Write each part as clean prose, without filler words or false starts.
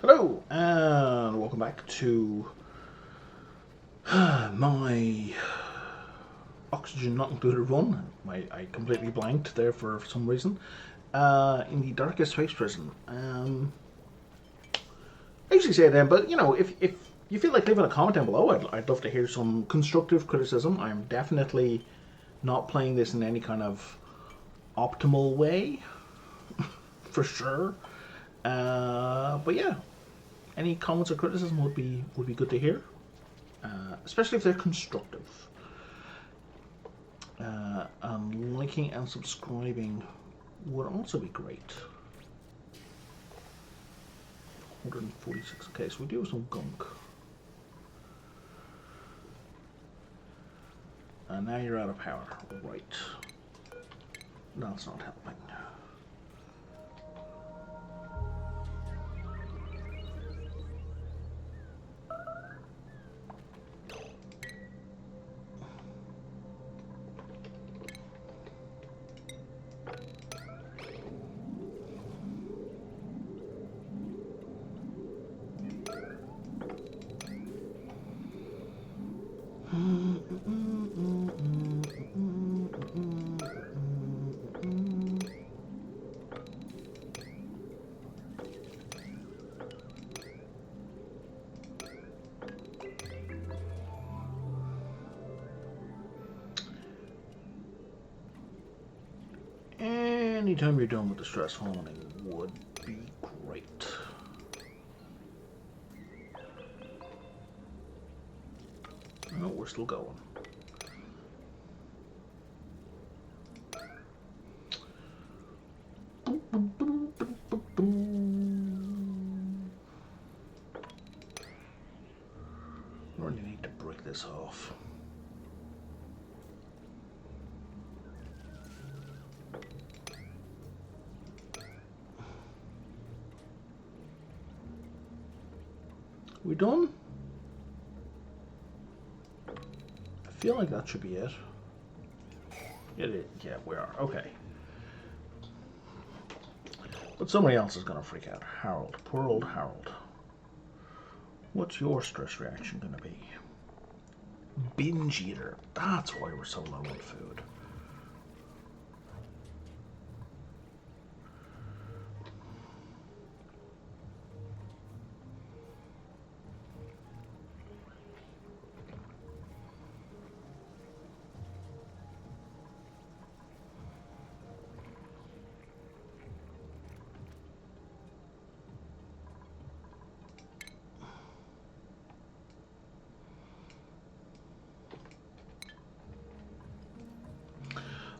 Hello, and welcome back to my oxygen not included run. I completely blanked there for some reason. In the darkest space prison. I usually say it then, but you know, if you feel like leaving a comment down below, I'd love to hear some constructive criticism. I'm definitely not playing this in any kind of optimal way, for sure. But yeah, any comments or criticism would be good to hear, especially if they're constructive. And liking and subscribing would also be great. 146. Okay, so we do have some gunk. And now you're out of power. Right. That's not helping. Anytime you're done with the stress honing would be great. No, we're still going. Really need to break this off. We done? I feel like that should be it. It is. Yeah, we are. Okay. But somebody else is going to freak out. Harold. Poor old Harold. What's your stress reaction going to be? Binge eater. That's why we're so low on food.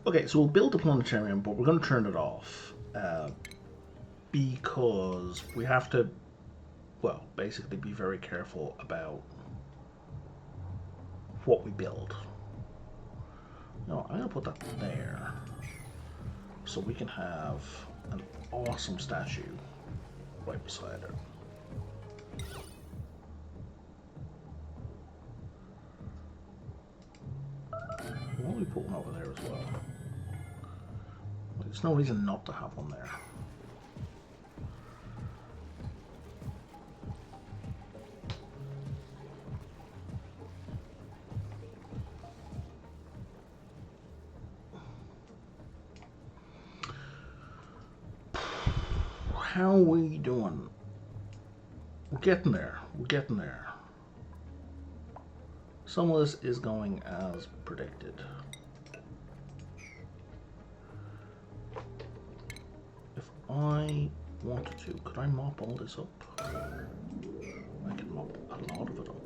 Okay, so we'll build the planetarium, but we're going to turn it off because we have to, well, basically be very careful about what we build. No, I'm going to put that there so we can have an awesome statue right beside it. Why don't we put one over there as well? There's no reason not to have one there. How are we doing? We're getting there. We're getting there. Some of this is going as predicted. If I wanted to, could I mop all this up? I can mop a lot of it up.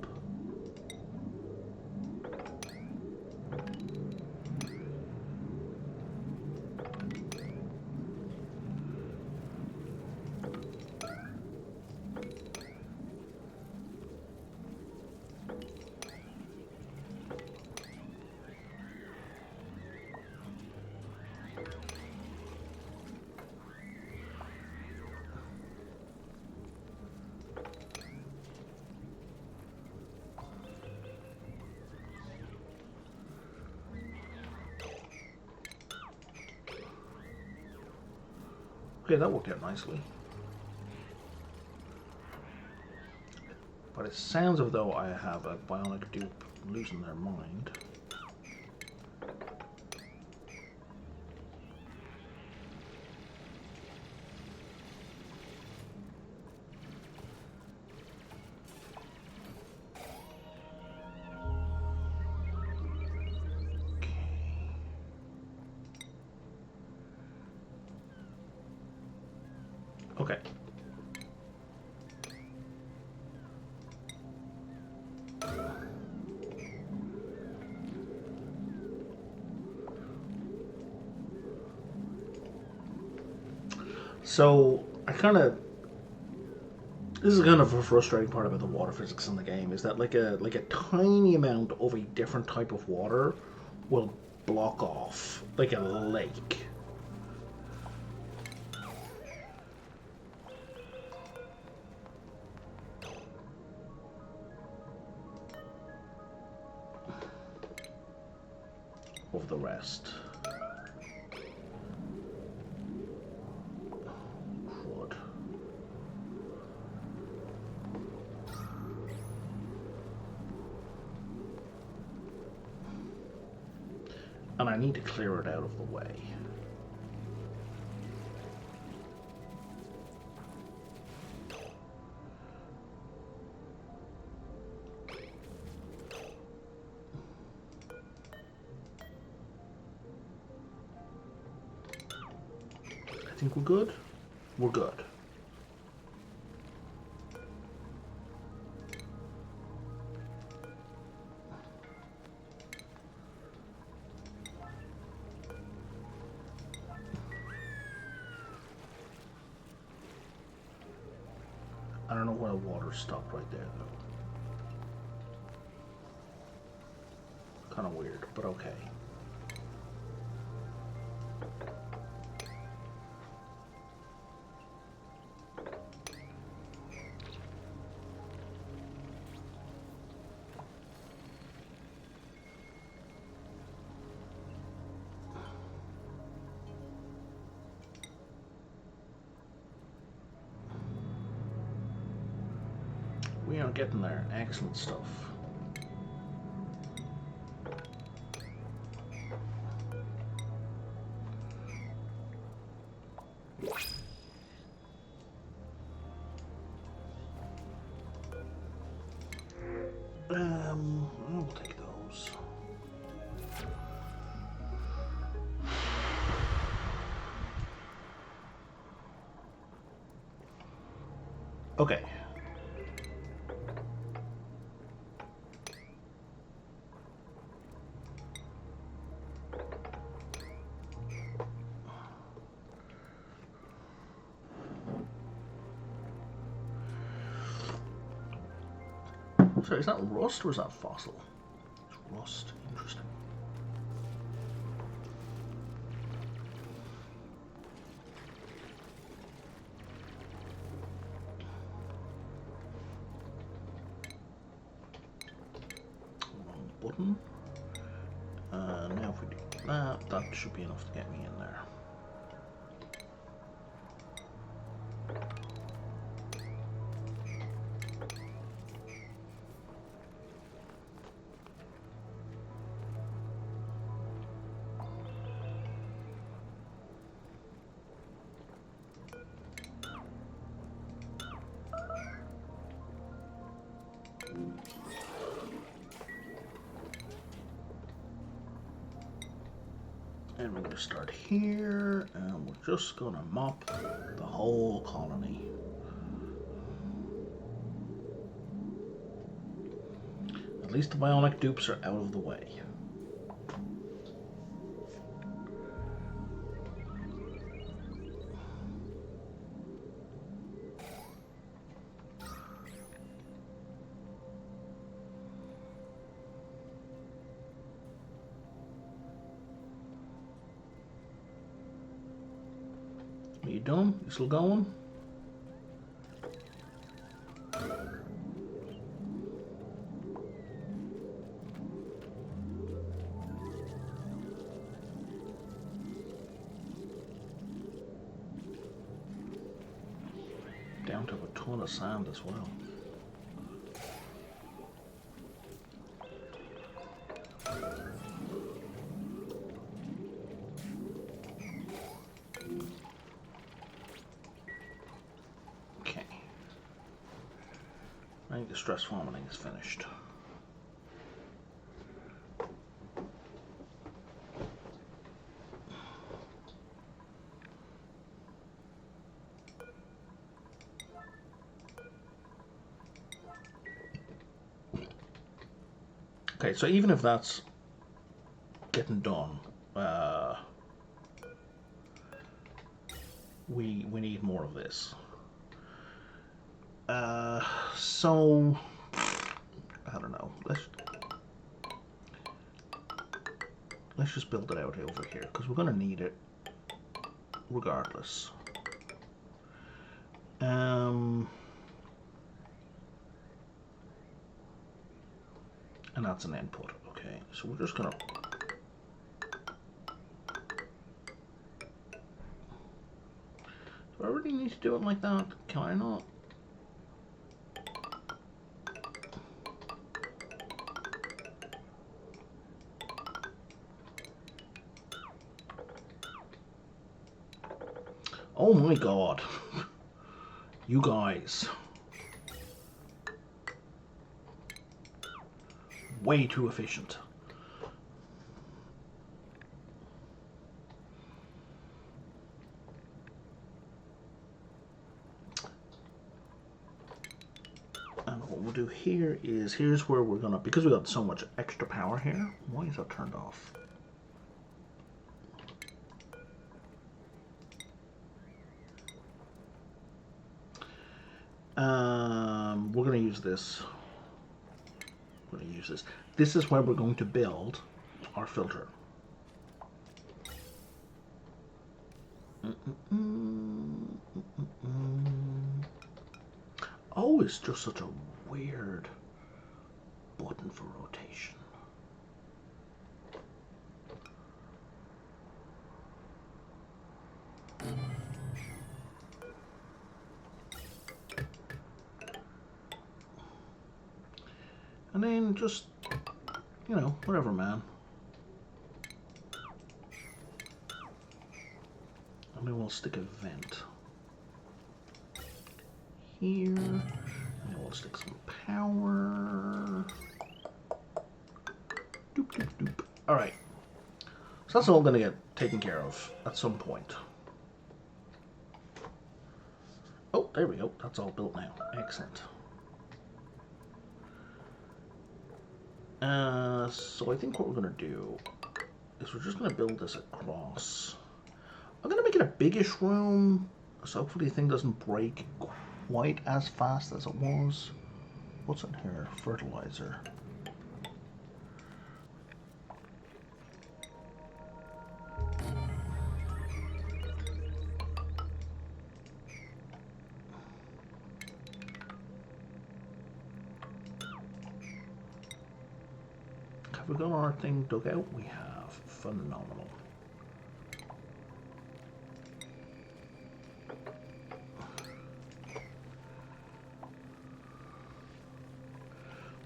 Okay, that worked out nicely. But it sounds as though I have a bionic dupe losing their mind. Okay. So I kind of this is kind of a frustrating part about the water physics in the game is that like a tiny amount of a different type of water will block off like a lake. Of the rest. Crud. And I need to clear it out of the way. I think we're good. We're good. I don't know why the water stopped right there though. Kind of weird, but okay. We are getting there. Excellent stuff. I'll take those. Okay. So is that rust or is that fossil? It's rust. Interesting. Wrong button. Now if we do that, that should be enough to get me in there. And we're going to start here, and we're just going to mop the whole colony. At least the bionic dupes are out of the way. Are you done? You still going? Down to a ton of sand as well. I think the stress vomiting is finished. Okay, so even if that's getting done, we need more of this. So I don't know. Let's just build it out over here because we're gonna need it regardless. And that's an input. Okay, so we're just gonna. Do I really need to do it like that? Can I not? Oh my god. You guys. Way too efficient. And what we'll do here is, here's where we're gonna, because we got so much extra power here, why is that turned off? We're gonna use this. We're gonna use this. This is where we're going to build our filter. Oh, it's just such a weird button for rotation. And then just, you know, whatever, man. And then we'll stick a vent here. And then we'll stick some power. Doop, doop, doop. All right. So that's all going to get taken care of at some point. Oh, there we go. That's all built now. Excellent. So I think what we're going to do is we're just going to build this across. I'm going to make it a biggish room, so hopefully the thing doesn't break quite as fast as it was. What's in here? Fertilizer. Have we got our thing dug out? We have. Phenomenal.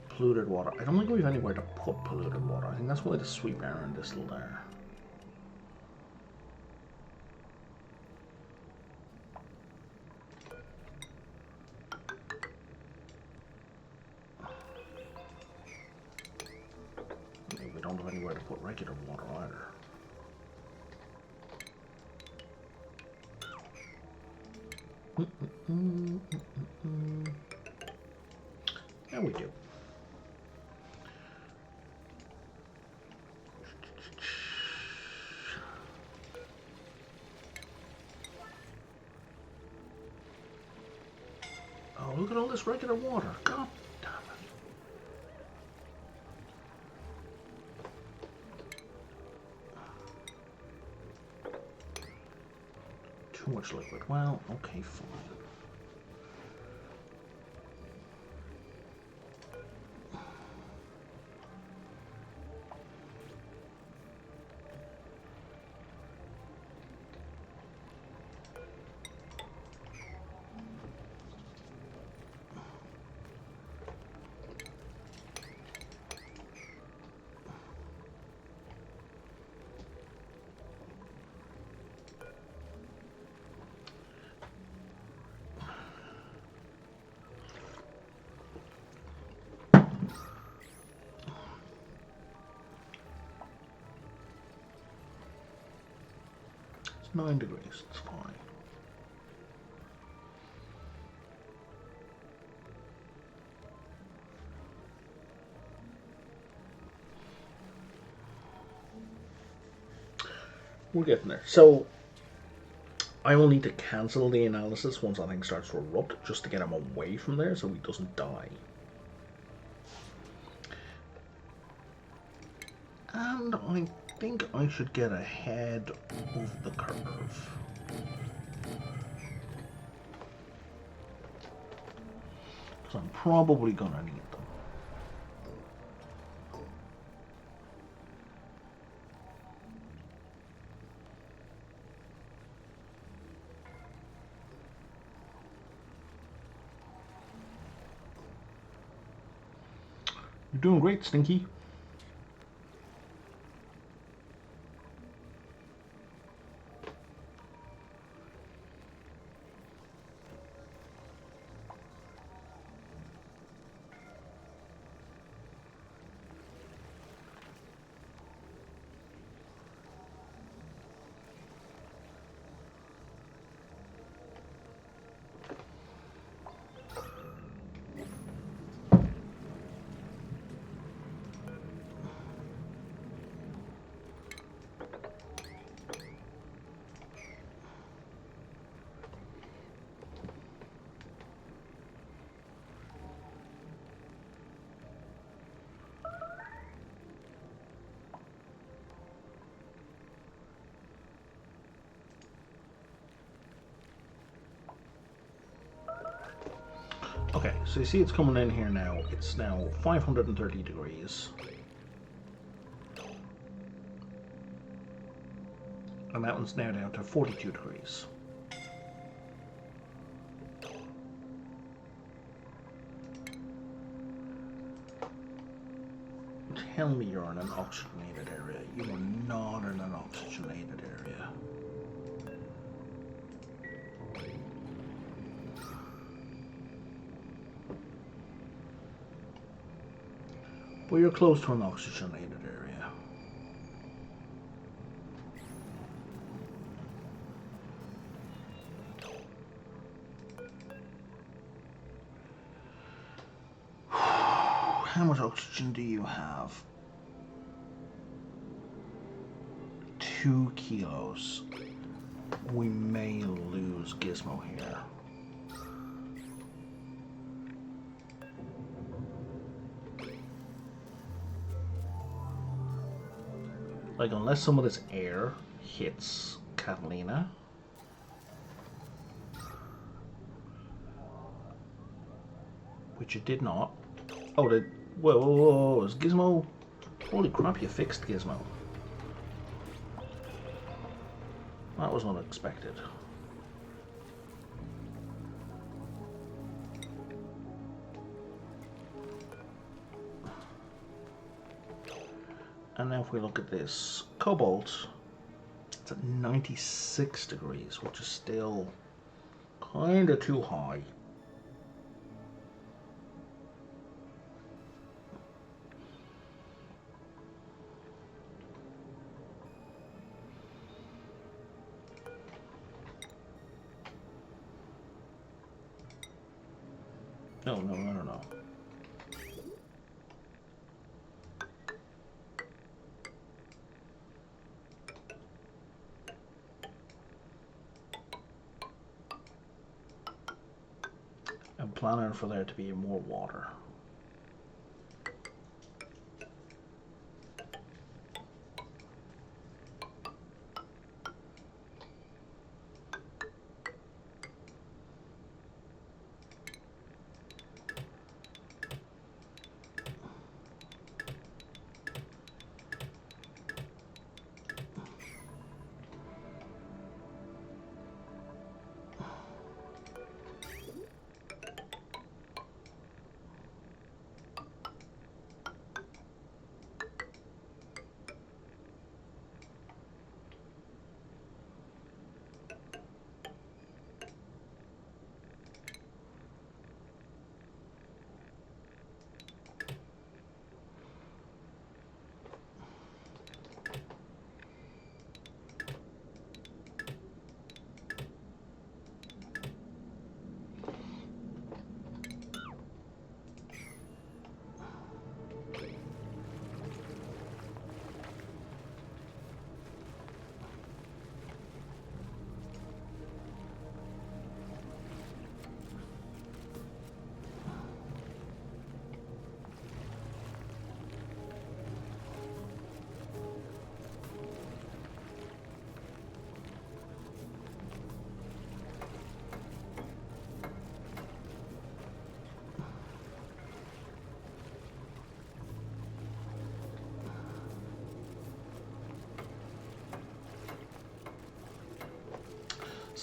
Polluted water. I don't think we have anywhere to put polluted water. I think that's why the sweep errand is still there. We don't have anywhere to put regular water either. There we do. Oh, look at all this regular water. God damn it. Too much liquid. Well, okay, fine. 9 degrees, it's fine. We're getting there. So, I will need to cancel the analysis once that thing starts to erupt, just to get him away from there so he doesn't die. And I think I should get ahead of the curve. Because I'm probably going to need them. You're doing great, Stinky. Okay, so you see it's coming in here now. It's now 530 degrees. And that one's now down to 42 degrees. Tell me you're in an oxygenated area. You are not in an oxygenated area. Well, you're close to an oxygenated area. How much oxygen do you have? 2 kilos. We may lose Gizmo here. Like, unless some of this air hits Catalina. Which it did not. Oh, whoa, is Gizmo? Holy crap, you fixed Gizmo. That was unexpected. And now if we look at this cobalt, it's at 96 degrees, which is still kind of too high. No. I'm planning for there to be more water.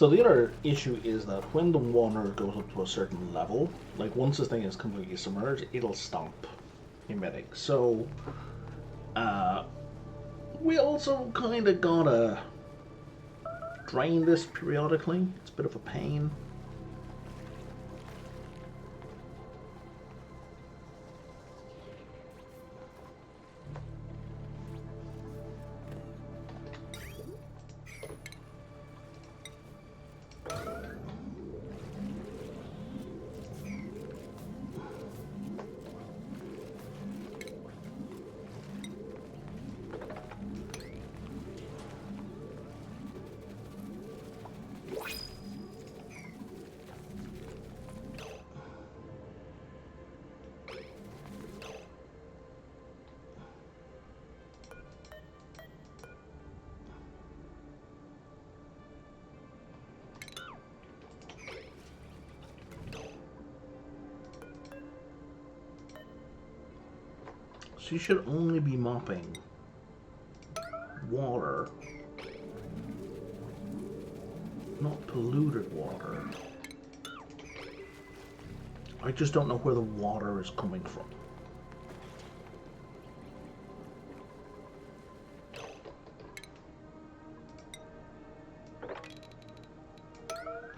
So the other issue is that when the water goes up to a certain level, like once this thing is completely submerged, it'll stop emitting. So we also kind of gotta drain this periodically. It's a bit of a pain. So you should only be mopping water, not polluted water. I just don't know where the water is coming from.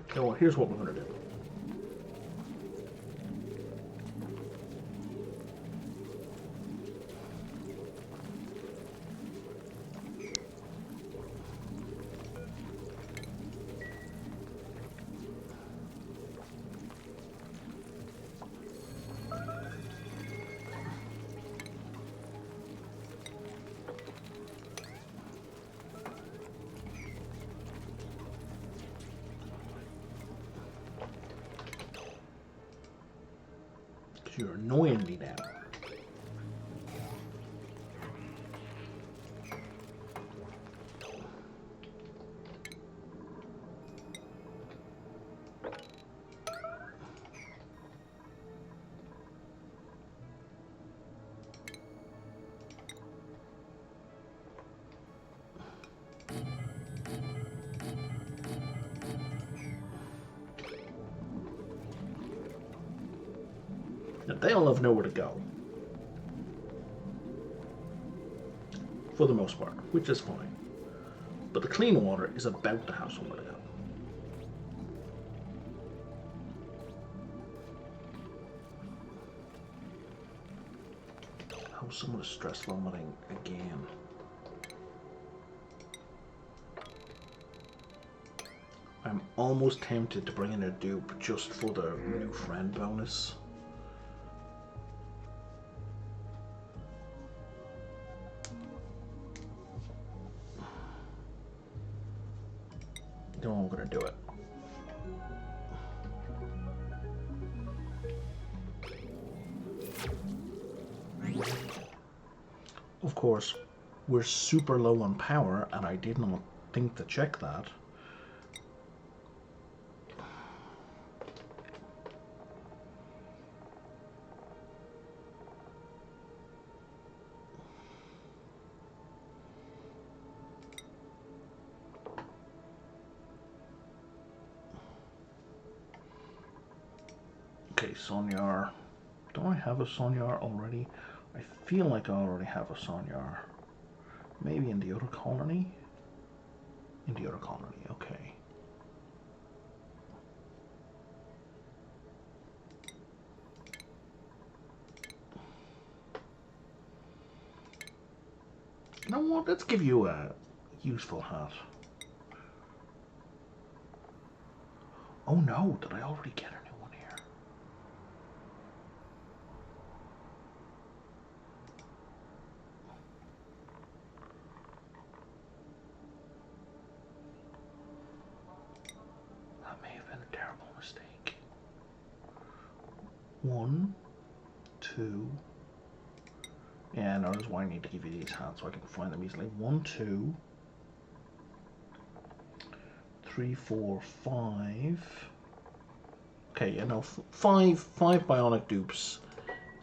Okay, well, here's what we're going to do. You're annoying me now. Now, they all have nowhere to go. For the most part, which is fine. But the clean water is about to have somewhere to go. Oh, someone is stress vomiting again. I'm almost tempted to bring in a dupe just for the new friend bonus. No, I'm gonna do it. Of course, we're super low on power, and I did not think to check that. Okay, Sonyar. Don't I have a Sonyar already? I feel like I already have a Sonyar. Maybe in the other colony? In the other colony, okay. You know what? Let's give you a useful hat. Oh no, did I already get a new one here? That may have been a terrible mistake. 1, 2. Yeah, no, that's why I need to give you these hats so I can find them easily. 1, 2, 3, 4, 5. Okay, you know, five bionic dupes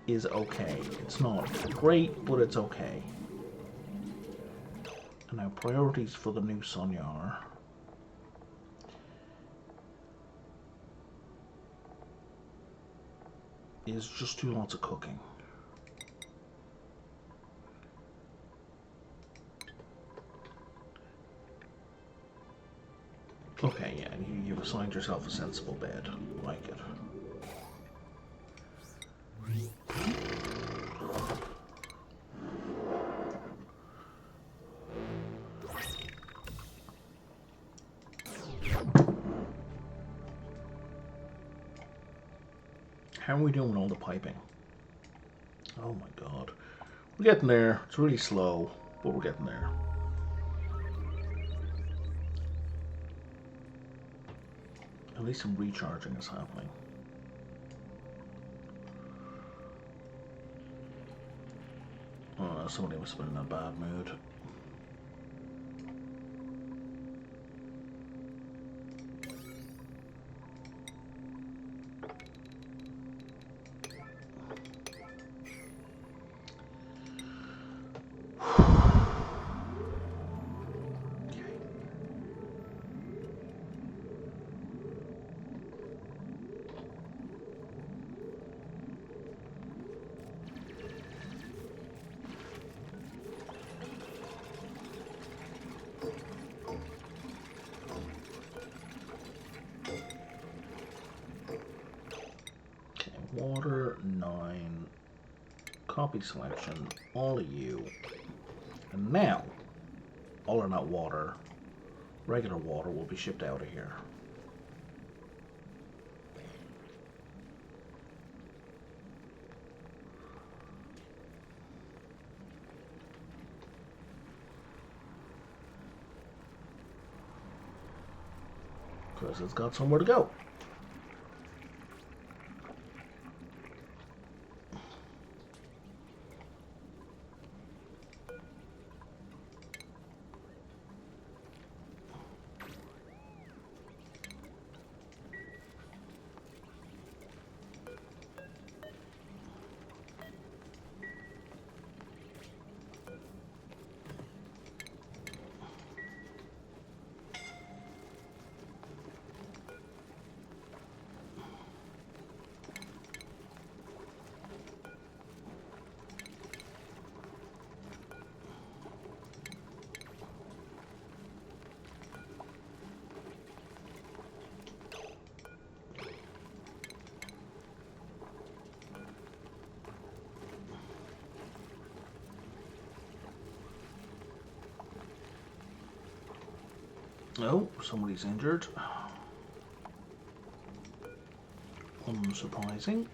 is okay. It's not great, but it's okay. And now priorities for the new Sonyar. is just do lots of cooking. Okay, yeah, you've assigned yourself a sensible bed. Like it. How are we doing with all the piping? Oh my god. We're getting there. It's really slow, but we're getting there. At least some recharging is happening. Somebody must have been in a bad mood. Water, 9. Copy selection, all of you. And now, all or not water, regular water will be shipped out of here. Because it's got somewhere to go. Oh, somebody's injured. Unsurprising.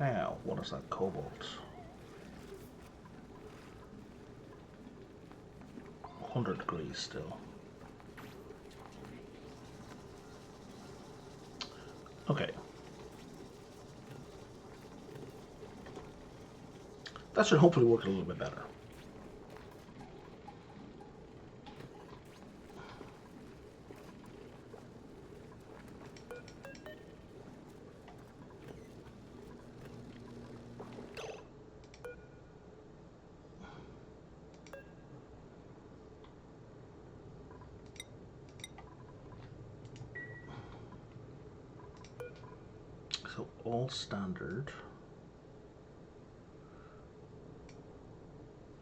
Now, what is that cobalt? 100 degrees still. Okay. That should hopefully work a little bit better. all standard.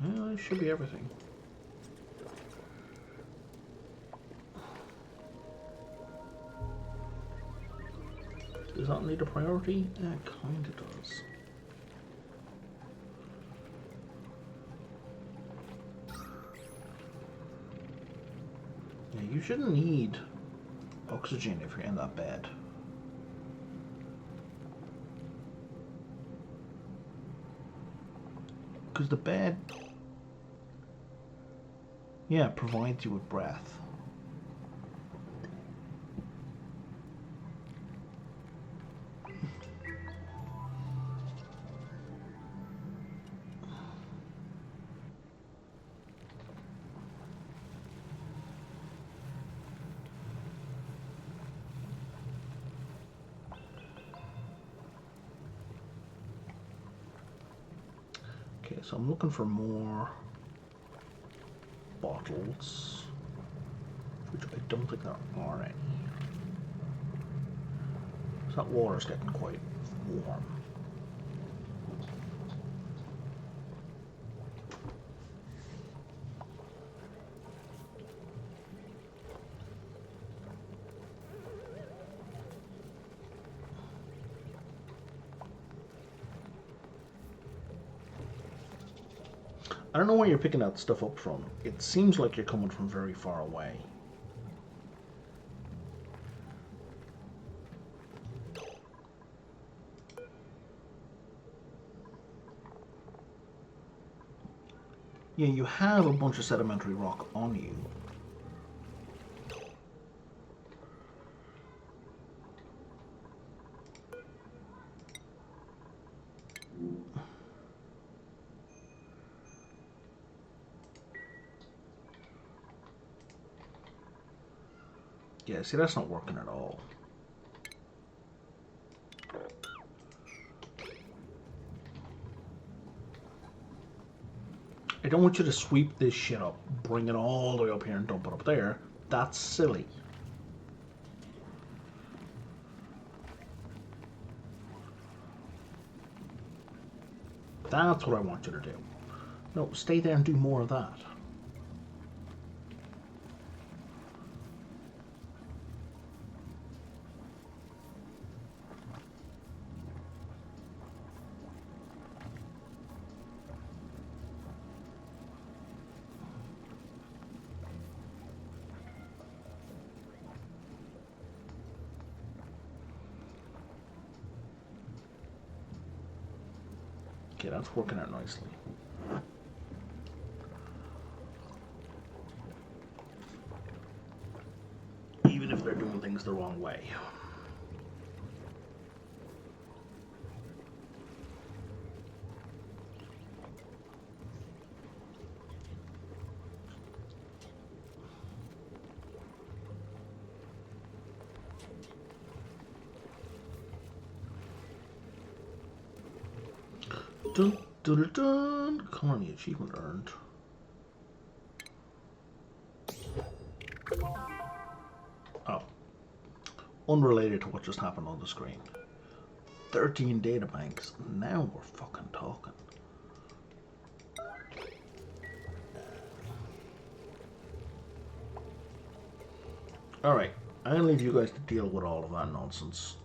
Yeah, it should be everything. Does that need a priority? Yeah, it kind of does. Yeah, you shouldn't need oxygen if you're in that bed. Because the bed, yeah, provides you with breath. Okay, so I'm looking for more bottles, which I don't think there are any. So that water's getting quite warm. I don't know where you're picking that stuff up from. It seems like you're coming from very far away. Yeah, you have a bunch of sedimentary rock on you. Yeah, see, that's not working at all. I don't want you to sweep this shit up, bring it all the way up here and dump it up there. That's silly. That's what I want you to do. No, stay there and do more of that. Okay, that's working out nicely. Even if they're doing things the wrong way. Dun, dun, dun, dun. Colony achievement earned. Oh. Unrelated to what just happened on the screen. 13 databanks. Now we're fucking talking. Alright, I'm gonna leave you guys to deal with all of that nonsense.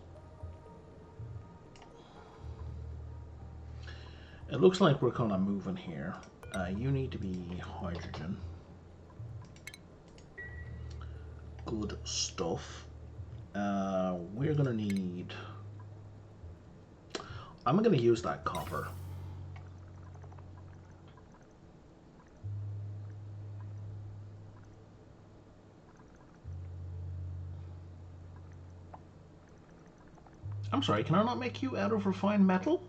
It looks like we're kind of moving here. You need to be hydrogen. Good stuff. We're gonna need... I'm gonna use that copper. I'm sorry, can I not make you out of refined metal?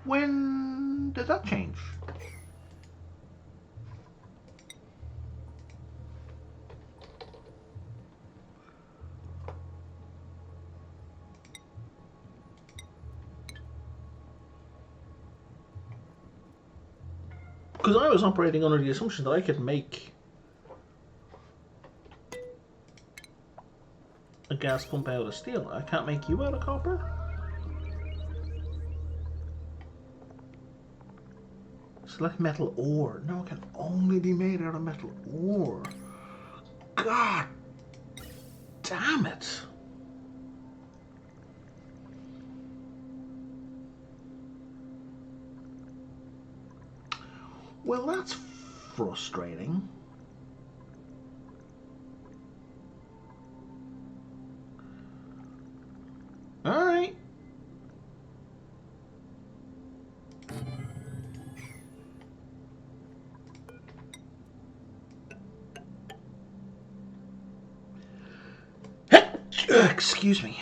When did that change? Because I was operating under the assumption that I could make a gas pump out of steel. I can't make you out of copper? Select metal ore. No, it can only be made out of metal ore. God damn it. Well, that's frustrating. All right. Excuse me.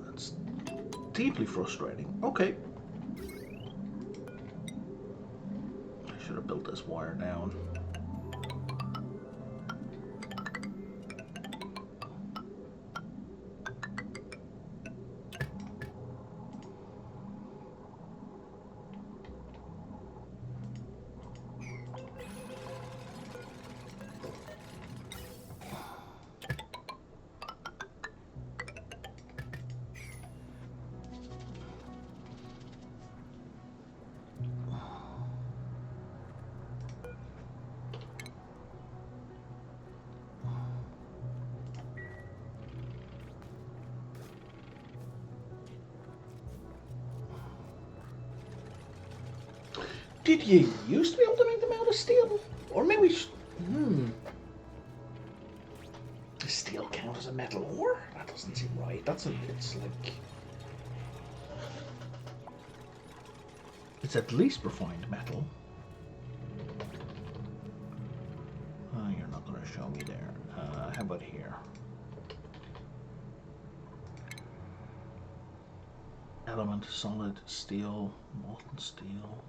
That's deeply frustrating. Okay. I should have built this wire down. Did you used to be able to make them out of steel? Or maybe... Does steel count as a metal ore? That doesn't seem right. It's like... It's at least refined metal. Oh, you're not going to show me there. How about here? Element, solid, steel, molten steel.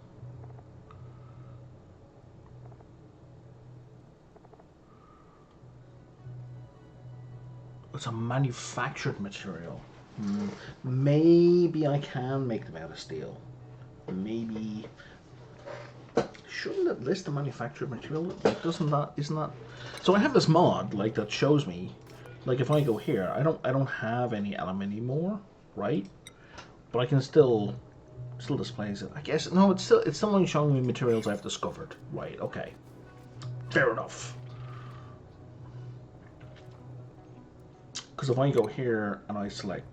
It's a manufactured material. Maybe I can make them out of steel. Maybe. Shouldn't it list the manufactured material? Like, isn't that? So I have this mod like that shows me, like if I go here, I don't have any element anymore, right? But I can still displays it. I guess no, it's still only showing me materials I've discovered. Right? Okay. Fair enough. Because if I go here and I select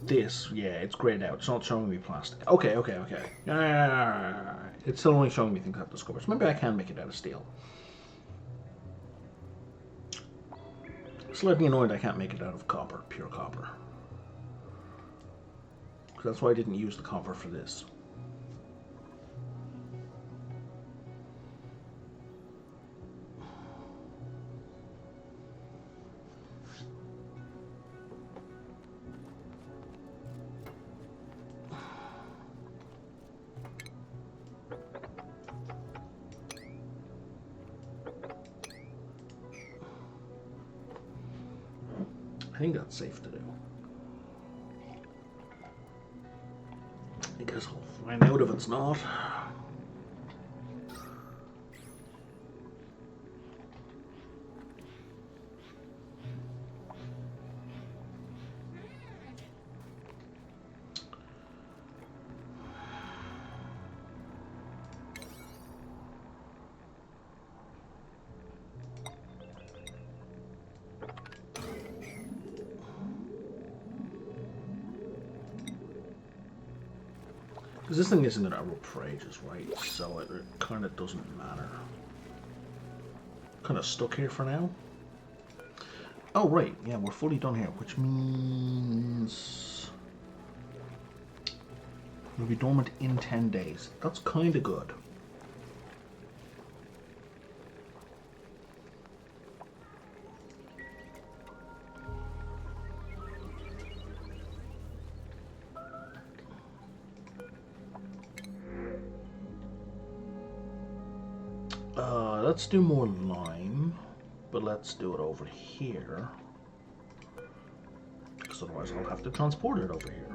this, yeah, it's grayed out. It's not showing me plastic. Okay. It's still only showing me things I've discovered. So maybe I can make it out of steel. Slightly annoyed I can't make it out of copper, pure copper. Because that's why I didn't use the copper for this. I think that's safe to do. I guess I'll find out if it's not. Because this thing isn't going to erupt for ages, right? So it kind of doesn't matter. Kind of stuck here for now. Oh, right. Yeah, we're fully done here, which means we'll be dormant in 10 days. That's kind of good. Let's do more lime, but let's do it over here. Because otherwise I'll have to transport it over here.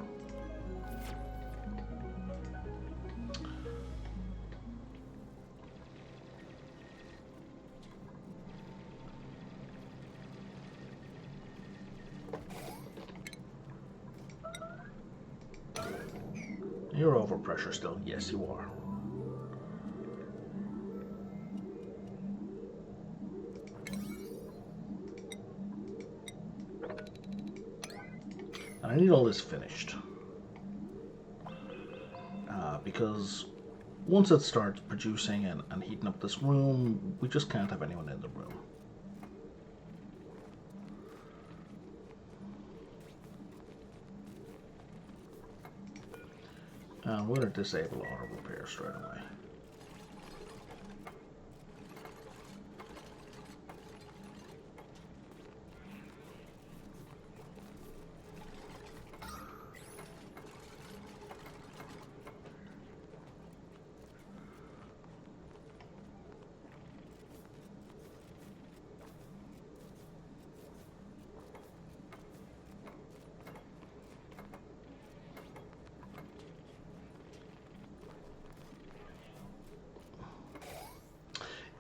You're overpressure still. Yes, you are. And I need all this finished. Because once it starts producing and heating up this room, we just can't have anyone in the room. And we're going to disable auto repair straight away.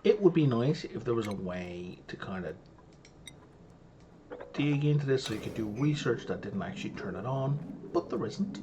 It would be nice if there was a way to kind of dig into this so you could do research that didn't actually turn it on, but there isn't.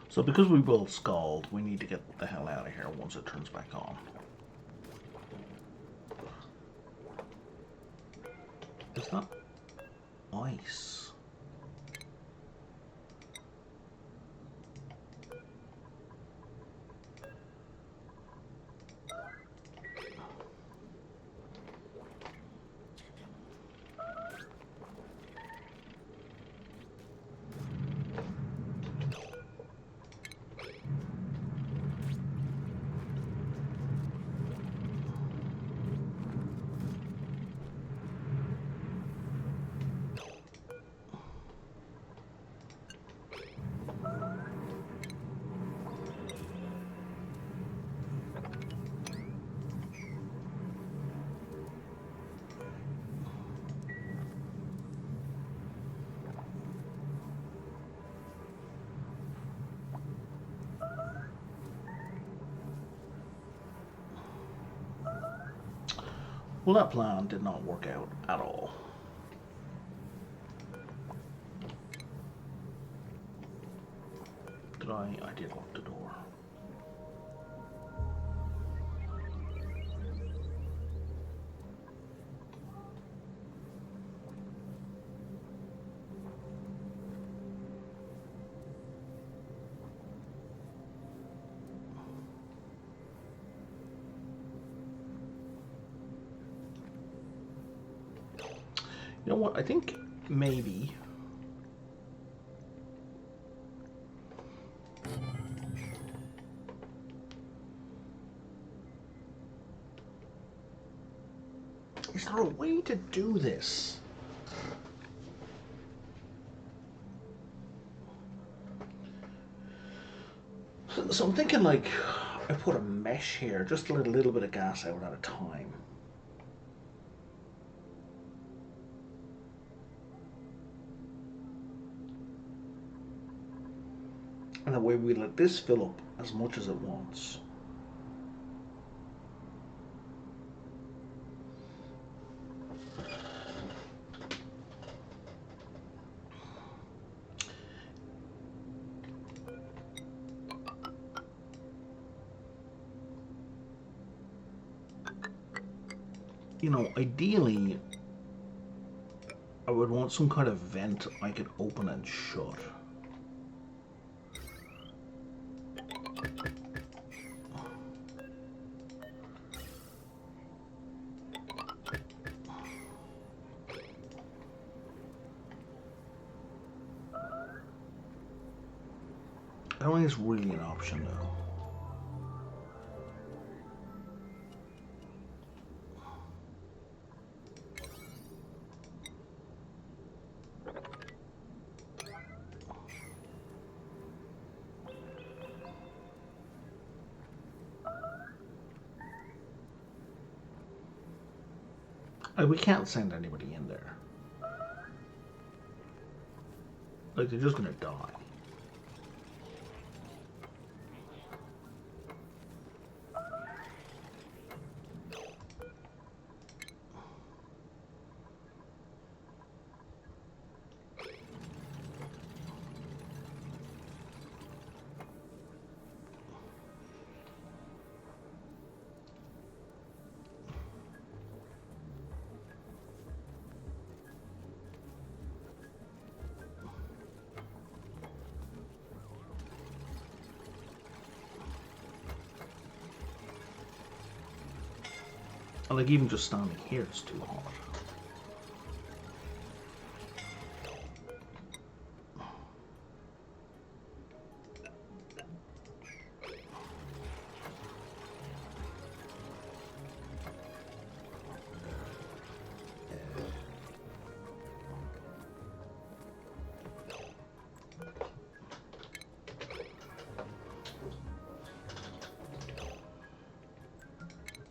So because we will scald, we need to get the hell out of here once it turns back on. Is that ice? Well, that plan did not work out at all. Did I? I did lock the door. You know what? I think maybe is there a way to do this? So I'm thinking like I put a mesh here just to let a little bit of gas out at a time. And that way we let this fill up as much as it wants. You know, ideally, I would want some kind of vent I could open and shut. I don't think it's really an option though. Like, we can't send anybody in there. Like, they're just gonna die. And like, even just standing here is too hot.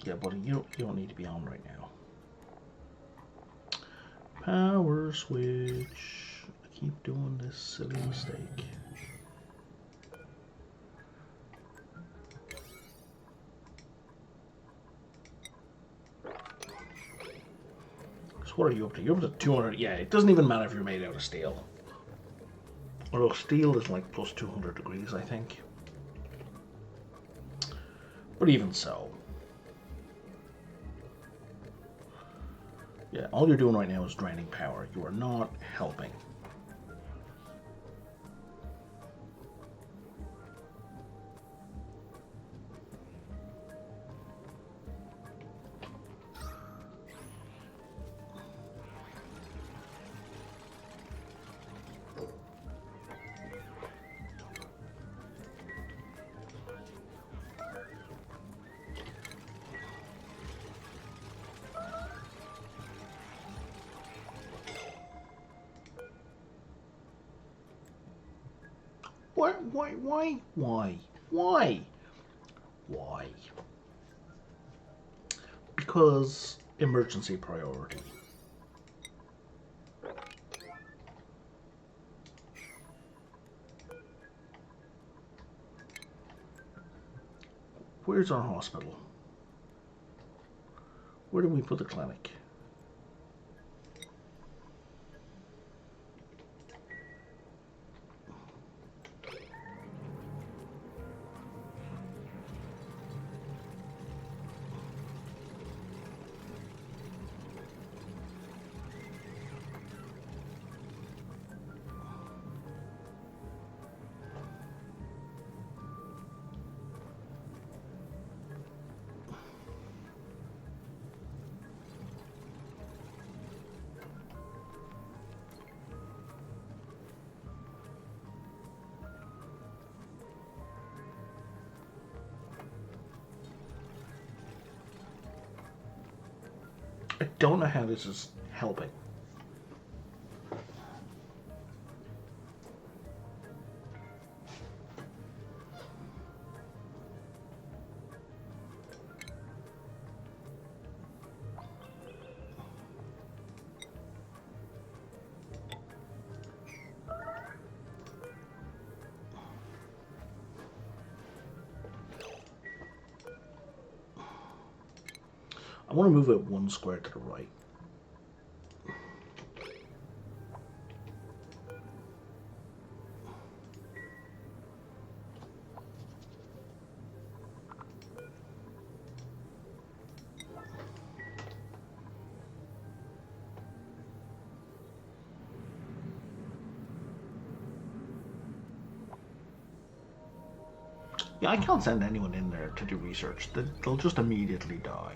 Yeah, buddy, you don't need to be on right now. Power switch. I keep doing this silly mistake. So what are you up to? You're up to 200. Yeah, it doesn't even matter if you're made out of steel. Although steel is like plus 200 degrees, I think. But even so. Yeah, all you're doing right now is draining power. You are not helping. Why? Because emergency priority. Where's our hospital? Where do we put the clinic? I don't know how this is helping. I want to move it one square to the right. Yeah, I can't send anyone in there to do research. They'll just immediately die.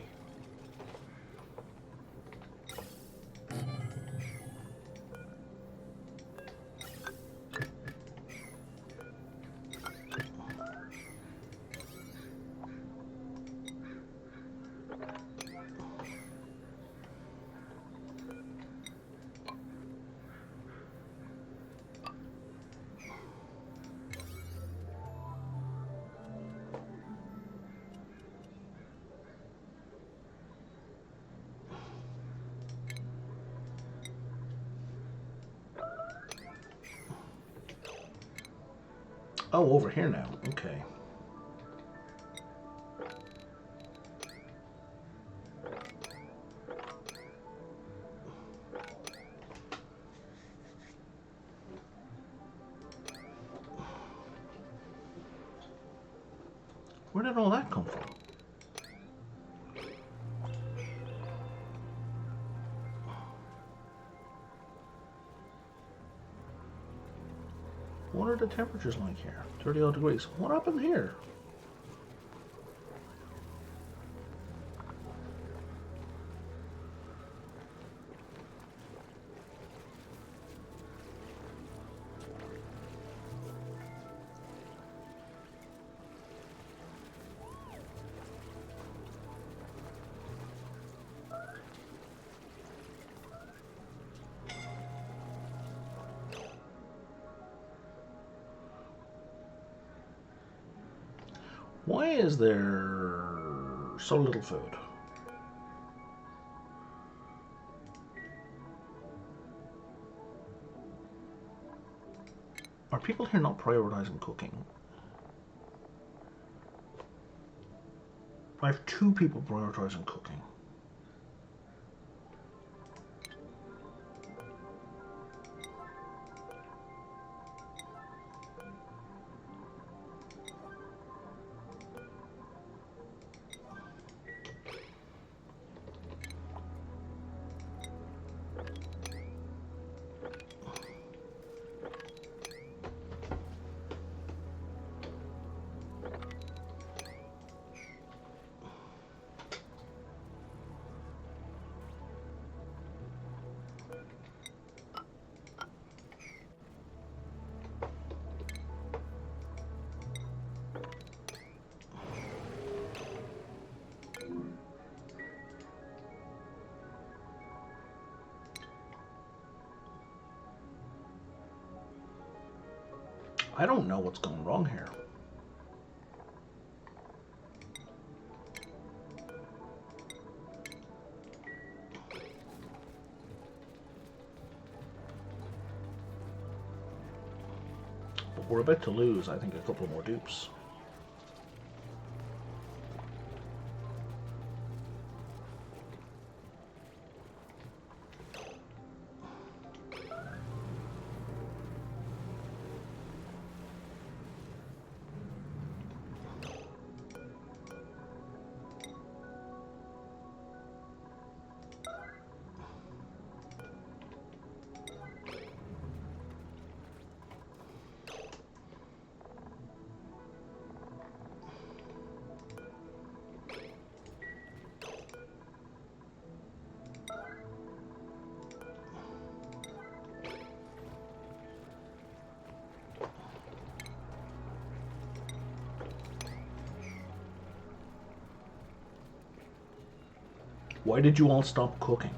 Oh, over here now. Okay. Where did all that come from? What are the temperatures like here? 30 odd degrees. What happened here? Why is there so little food? Are people here not prioritizing cooking? I have 2 people prioritizing cooking. I don't know what's going wrong here. But we're about to lose, I think, a couple more dupes. Why did you all stop cooking?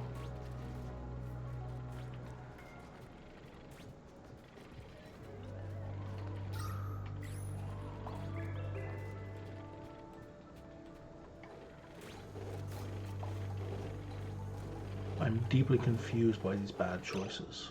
I'm deeply confused by these bad choices.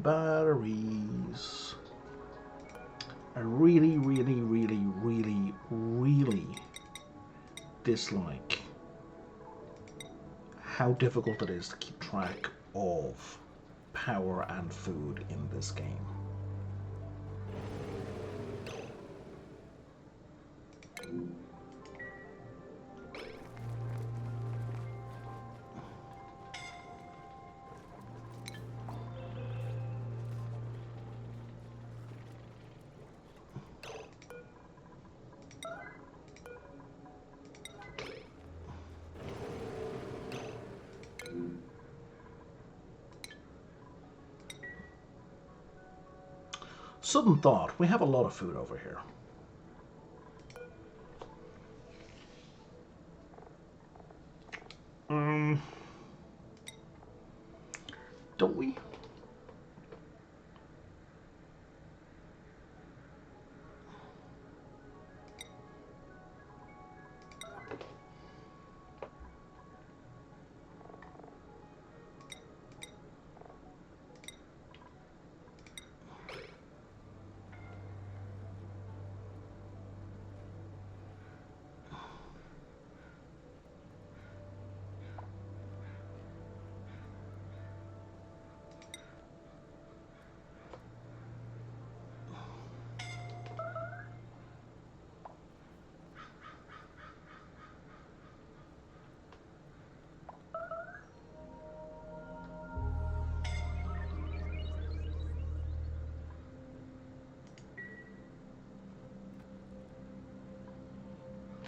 batteries. I really, really, really, really, really dislike how difficult it is to keep track of power and food in this game. Sudden thought, we have a lot of food over here. Don't we?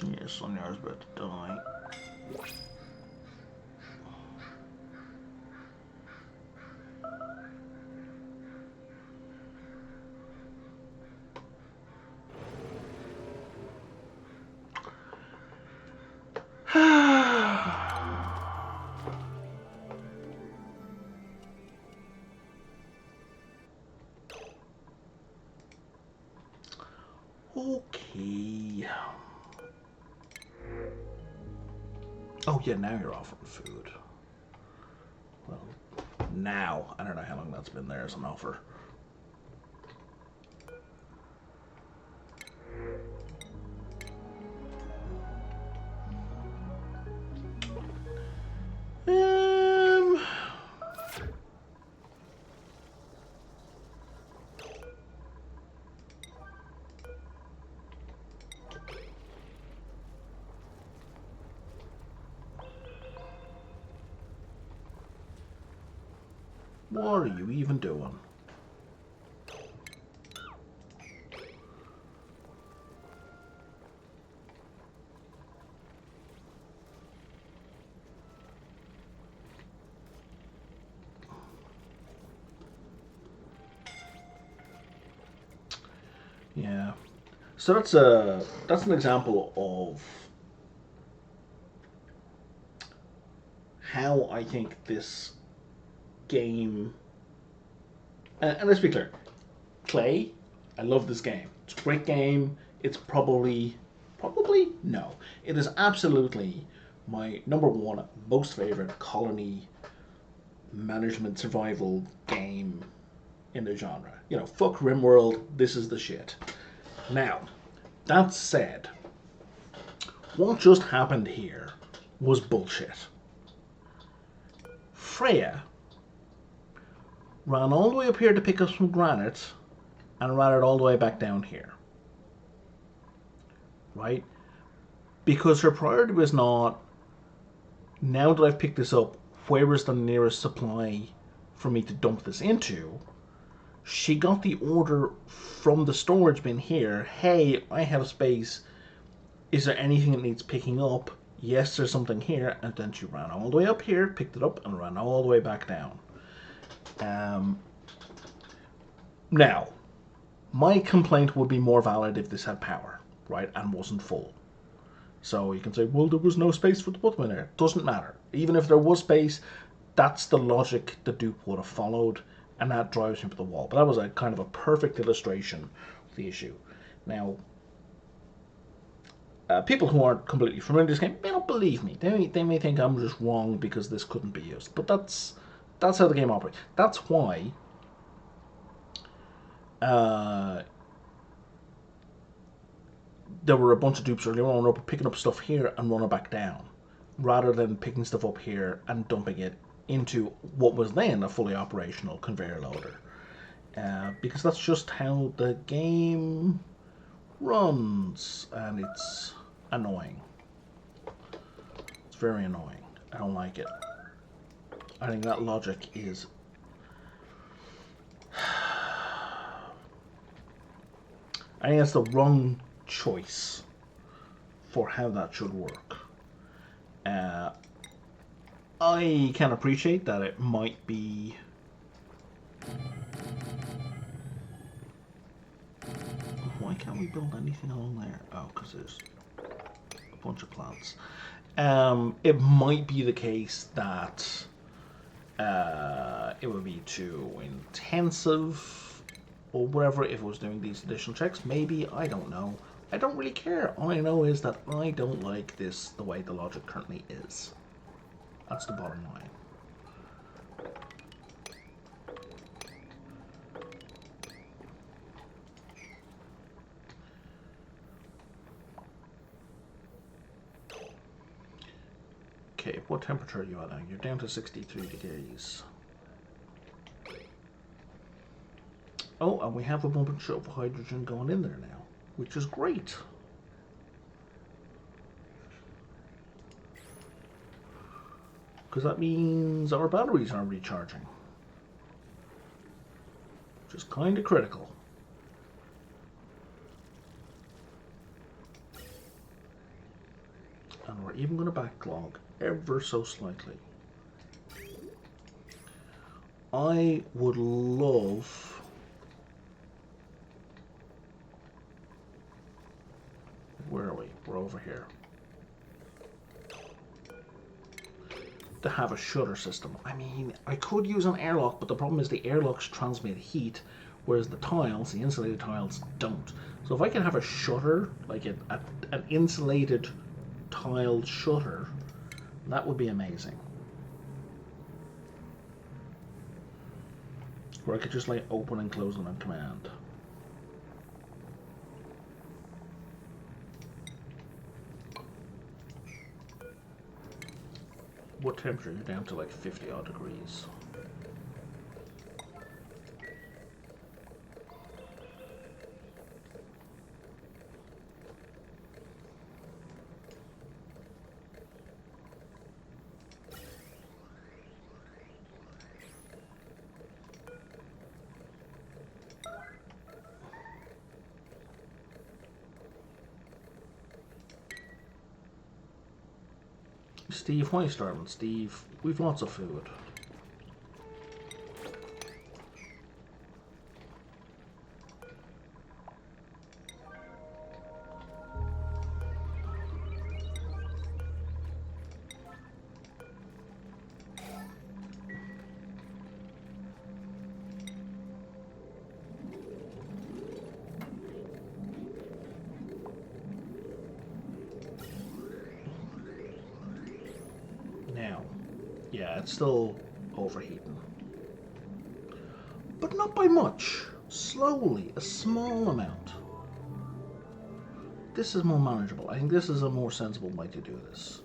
Yeah, Sonya's about to die. Okay. Oh yeah, now you're offering food. Well, now. I don't know how long that's been there as an offer. What are you even doing? Yeah. So that's an example of how I think this game, and let's be clear, Clay, I love this game. It's a great game. It's probably no. It is absolutely my number one most favorite colony management survival game in the genre. You know, fuck RimWorld, this is the shit. Now, that said, what just happened here was bullshit. Freya ran all the way up here to pick up some granite and ran it all the way back down here. Right? Because her priority was not, now that I've picked this up, where is the nearest supply for me to dump this into? She got the order from the storage bin here. Hey, I have space. Is there anything that needs picking up? Yes, there's something here. And then she ran all the way up here, picked it up, and ran all the way back down. Now, my complaint would be more valid if this had power, right, and wasn't full. So you can say, well, there was no space for the button in there. Doesn't matter. Even if there was space, that's the logic the dupe would have followed, and that drives him to the wall. But that was a kind of a perfect illustration of the issue. Now, people who aren't completely familiar with this game may not believe me. They may think I'm just wrong because this couldn't be used. But that's how the game operates. That's why uh, there were a bunch of dupes earlier on up picking up stuff here and running back down, rather than picking stuff up here and dumping it into what was then a fully operational conveyor loader. Because that's just how the game runs, and it's annoying. It's very annoying. I don't like it. I think that logic is... I think that's the wrong choice for how that should work. I can appreciate that it might be... Why can't we build anything along there? Oh, because there's a bunch of plants. It might be the case that it would be too intensive or whatever if it was doing these additional checks. Maybe, I don't know. I don't really care. All I know is that I don't like this the way the logic currently is. That's the bottom line. Okay, what temperature are you at now? You're down to 63 degrees. Oh, and we have a bunch of hydrogen going in there now, which is great. Because that means our batteries aren't recharging. Which is kind of critical. And we're even going to backlog ever so slightly. I would love... Where are we? We're over here. To have a shutter system. I mean, I could use an airlock, but the problem is the airlocks transmit heat, whereas the tiles, the insulated tiles, don't. So if I can have a shutter, like an insulated tiled shutter, that would be amazing. Where I could just like open and close them on command. What temperature? You're down to like 50 odd degrees. Steve, why are you starving? Steve, we've lots of food. Yeah, it's still overheating. But not by much. Slowly, a small amount. This is more manageable. I think this is a more sensible way to do this.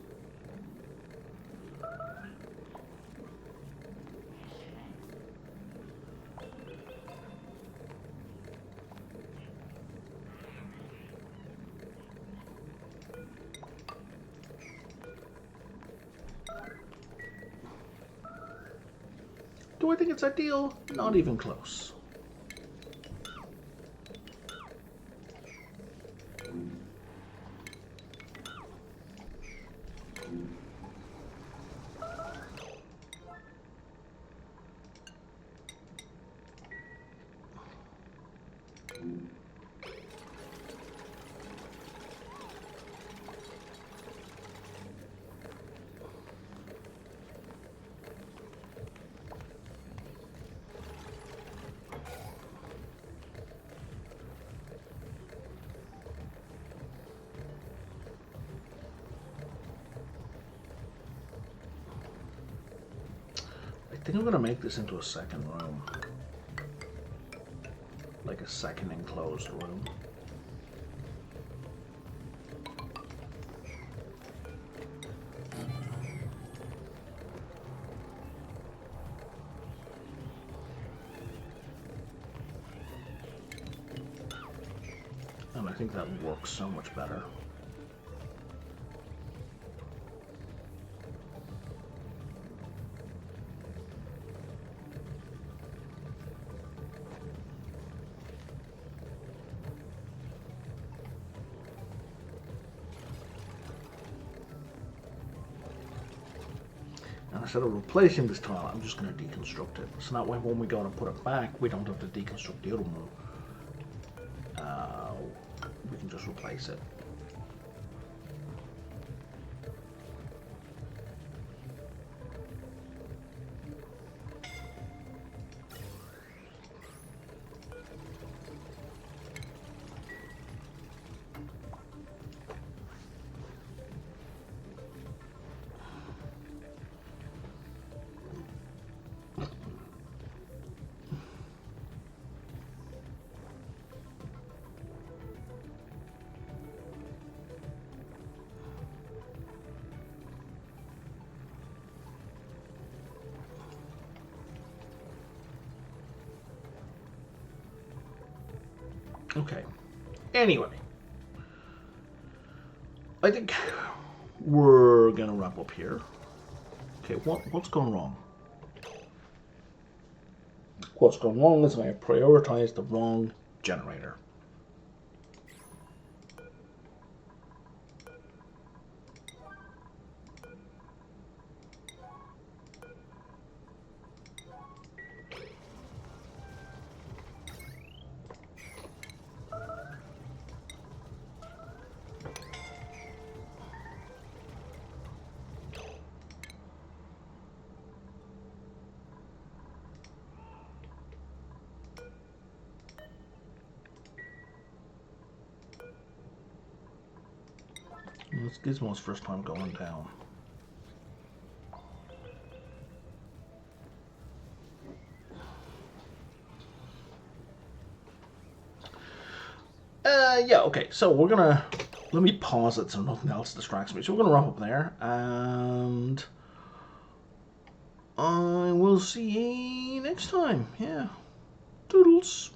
Do I think it's ideal? Not even close. I think I'm going to make this into a second room. like a second enclosed room. And I think that works so much better. And instead of replacing this tile, I'm just going to deconstruct it. So that way when we go to put it back, we don't have to deconstruct the other one. We can just replace it. Okay. Anyway, I think we're gonna wrap up here. Okay, what's gone wrong? What's gone wrong is I prioritized the wrong generator. It's Gizmo's first time going down. Yeah, okay, so we're gonna... Let me pause it so nothing else distracts me. So we're gonna wrap up there, and... I will see you next time. Yeah. Toodles.